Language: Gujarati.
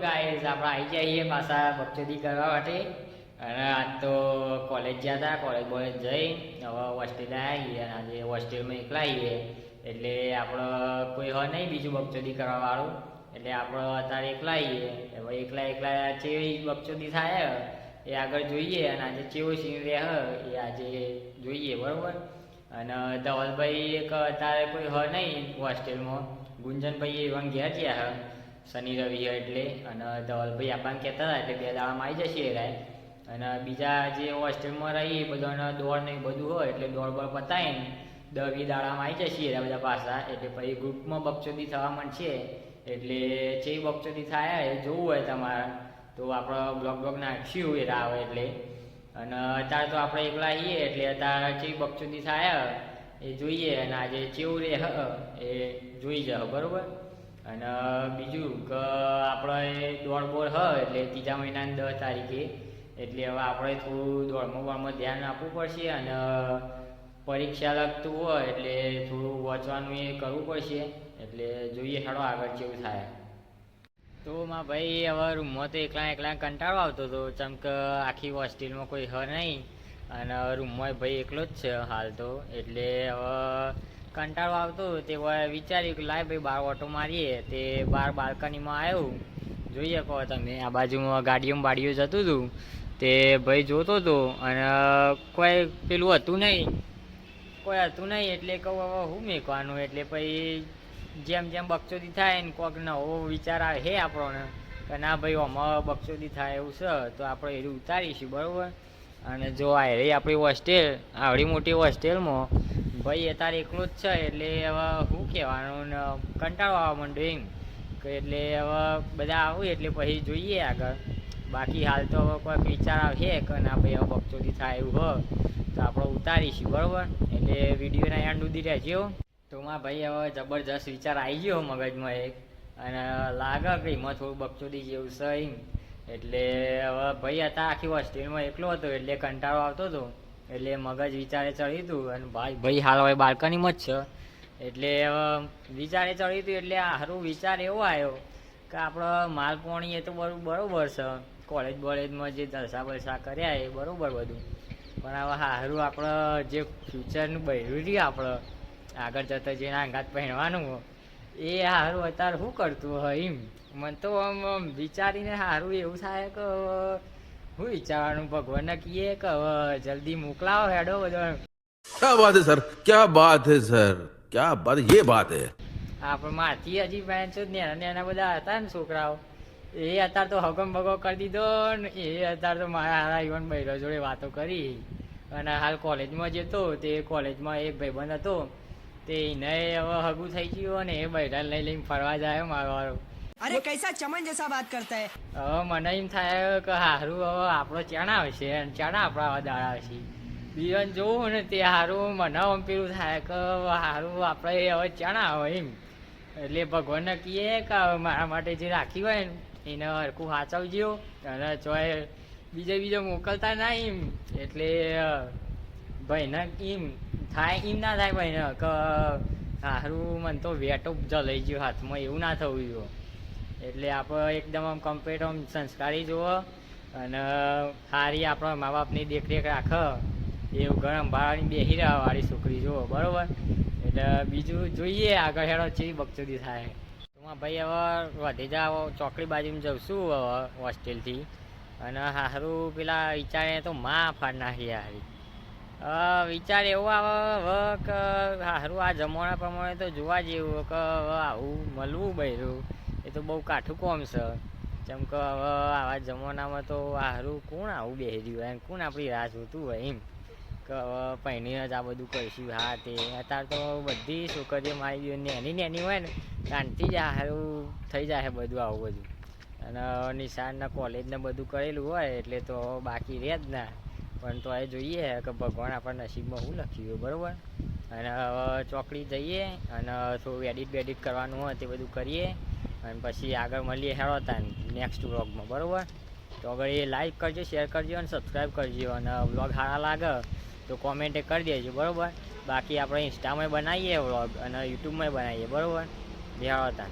ગાઈસ આપણે આવી જઈએ પાછા બકચોદી કરવા માટે અને આજ તો કોલેજ ગયા હતા કોલેજ જઈ હવે હોસ્ટેલ આવીએ અને આજે હોસ્ટેલમાં એકલા આવીએ એટલે આપણે કોઈ હોય નહીં બીજું બકચોદી કરવાવાળું એટલે આપણે અત્યારે એકલા આવીએ હવે એકલા ચેવી બકચોદી થાય એ આગળ જોઈએ અને આજે ચેવો સીન રહે એ આજે જોઈએ બરાબર અને ધવલભાઈ એક અત્યારે કોઈ હોય નહીં હોસ્ટેલમાં ગુંજનભાઈ એવા ઘેર ગયા શનિ રવિ એટલે અને ધવલભાઈ આપણને કહેતા હતા એટલે 2 દાડામાં આવી જશે એ રાય અને બીજા જે હોસ્ટેલમાં રહી બધાને દોડ ને બધું હોય એટલે દોડ બોડ પતાવીને 10-20 દાડામાં આવી જશે એ બધા પાછા એટલે પછી ગ્રુપમાં બકચોદી થવા માંડશે એટલે જે બકચોદી થાય એ જોવું હોય તમારે તો આપણે બ્લોગ નાખશું એ આવે એટલે અને અત્યારે તો આપણે એકલા આવીએ એટલે અત્યારે જે બકચોદી થાય એ જોઈએ અને આજે કેવું રહે એ જોઈ જાઓ બરાબર અને બીજું કે આપણે દોડ બોડ એટલે 3જા મહિનાની 10 તારીખે એટલે હવે આપણે થોડું દોડમાં ધ્યાન આપવું પડશે અને પરીક્ષા લગતું હોય એટલે થોડું વાંચવાનું એ કરવું પડશે એટલે જોઈએ હેડો આગળ કેવું થાય તો માં ભાઈ હવે રૂમમાં તો એકલા કંટાળો આવતો હતો ચમ કે આખી હોસ્ટેલમાં કોઈ હ નહીં અને રૂમમાં ભાઈ એકલો જ છે હાલ તો એટલે હવે કંટાળો આવતો તે વિચાર્યું કે લાય ભાઈ બહાર ઓટો મારીએ તે બહાર બાલ્કનીમાં આવ્યું જોઈએ કહો તમે આ બાજુમાં ગાડીઓ જતું હતું તે ભાઈ જોતો હતો અને કોઈ પેલું હતું નહીં એટલે કહું હવે શું મેકવાનું એટલે પછી જેમ બકચોદી થાય ને કોઈક નવો વિચાર આવે હે આપણને કે ના ભાઈ આમાં બકચોદી થાય એવું છે તો આપણે એ ઉતારીશું બરાબર અને જો આ રહી આપણી હોસ્ટેલ આવડી મોટી હોસ્ટેલમાં ભાઈ અત્યારે એકલો જ છે એટલે હવે શું કહેવાનું ને કંટાળો આવવા માંડ્યો એમ કે એટલે હવે બધા આવું એટલે પછી જોઈએ આગળ બાકી હાલ તો હવે કોઈક વિચાર આવે કે ના ભાઈ હવે બકચોદી થાય એવું હોય તો આપણે ઉતારીશું બરાબર એટલે વિડીયોના એન્ડ સુધી રહેજો તો માં ભાઈ હવે જબરજસ્ત વિચાર આવી ગયો મગજમાં એક અને લાગે કે એમાં થોડું બકચોદી જેવું છે એમ એટલે હવે ભાઈ હતા આખી હોસ્ટેલમાં એકલો હતો એટલે કંટાળો આવતો હતો એટલે મગજ વિચારે ચડ્યું હતું અને ભાઈ હાલ હવે બાલ્કનીમાં જ છે એટલે હવે વિચારે ચડ્યું હતું એટલે સારું વિચાર એવો આવ્યો કે આપણે માલ પોણી એ તો બરોબર છે કોલેજમાં જે જલસા કર્યા એ બરોબર બધું પણ હવે સારું આપણે જે ફ્યુચરનું બહેરું રહ્યું આપણે આગળ જતા જેને આઘાત પહેરવાનું એ સારું અત્યારે શું કરતું હોય એમ મને તો આમ વિચારીને સારું એવું થાય કે શું વિચારવાનું ભગવાનને કહીએ કે હવે જલ્દી મોકલાવો હેડો બધો क्या बात है सर, क्या बात है सર, क्या बात, ये बात है આપણે માથી હજી પેન્સો નાના બધા હતા ને છોકરાઓ એ અત્યારે તો હગમ ભગો કરી દીધો ને એ અત્યારે તો મારા હારા ઈવન બૈરો જોડે વાતો કરી અને હાલ કોલેજમાં જતો તે કોલેજમાં એક ભાઈબંધ હતો તે એને હવે હગું થઈ ગયું અને એ બૈરા લઈને ફરવા જાય મારો અરે કૈસા ચમન જૈસા બાત કરતા હે હવે મને એમ થાય કે સારું હવે આપણો ચાણા આવશે અને ચાણા આપણા દાડા આવશે બીજાને જોવું ને તે સારું મને આમ પેલું થાય કે સારું આપણે હવે ચાણા આવે એમ એટલે ભગવાનને કહીએ કે મારા માટે જે રાખ્યું હોય ને એને હરખું સાચવજો અને ચોય બીજે મોકલતા ના એમ એટલે ભાઈને એમ થાય એમ ના થાય ભાઈને કે સારું મને તો વેટો જલાઈ ગયો હાથમાં એવું ના થવું જોઈએ એટલે આપણે એકદમ આમ કમ્પ્લીટ આમ સંસ્કારી જુઓ અને સારી આપણા મા બાપની દેખરેખ રાખે એવું ગરમ ભાડાની બેસી રહેવાવાળી છોકરી જુઓ બરાબર એટલે બીજું જોઈએ આગળ હેડો ચેવી બકચોદી થાય તો ભાઈ હવે વધી જાવ ચોકડી બાજુમાં જઈશું હવે હોસ્ટેલથી અને સારું પેલા વિચારે તો માં ફાડ નાખી હારી વિચાર એવો આવે હવે કે સારું આ જમાના પ્રમાણે તો જોવા જેવું કે હવે આવું મળવું બહેરું એ તો બહુ કાઠું કોમ છે જેમ કે હવે આવા જમાનામાં તો સારું કોણ આવું બેસી રહ્યું એમ કોણ આપણી રાહ જોતું હોય એમ કે હવે પહેરીને જ આ બધું કરીશું હા તે અત્યારે તો બધી છોકરીઓ મારી નેની હોય ને શાંતિ જ સારું થઈ જાય બધું આવું બધું અને નિશાળના કોલેજને બધું કરેલું હોય એટલે તો બાકી રહે જ ના પણ તો એ જોઈએ કે ભગવાન આપણા નસીબમાં શું લખ્યું બરાબર અને હવે ચોકડી જઈએ અને થોડું એડિટ કરવાનું હોય તે બધું કરીએ અને પછી આગળ મળીએ હેડો તા નેક્સ્ટ વ્લોગમાં બરાબર તો આગળ એ લાઈક કરજો શેર કરજો અને સબસ્ક્રાઈબ કરજો અને વ્લોગ સારા લાગે તો કોમેન્ટ કરી દેજો બરાબર બાકી આપણે ઇન્સ્ટામાં બનાવીએ વ્લોગ અને યુટ્યુબમાં બનાવીએ બરાબર હેડો તા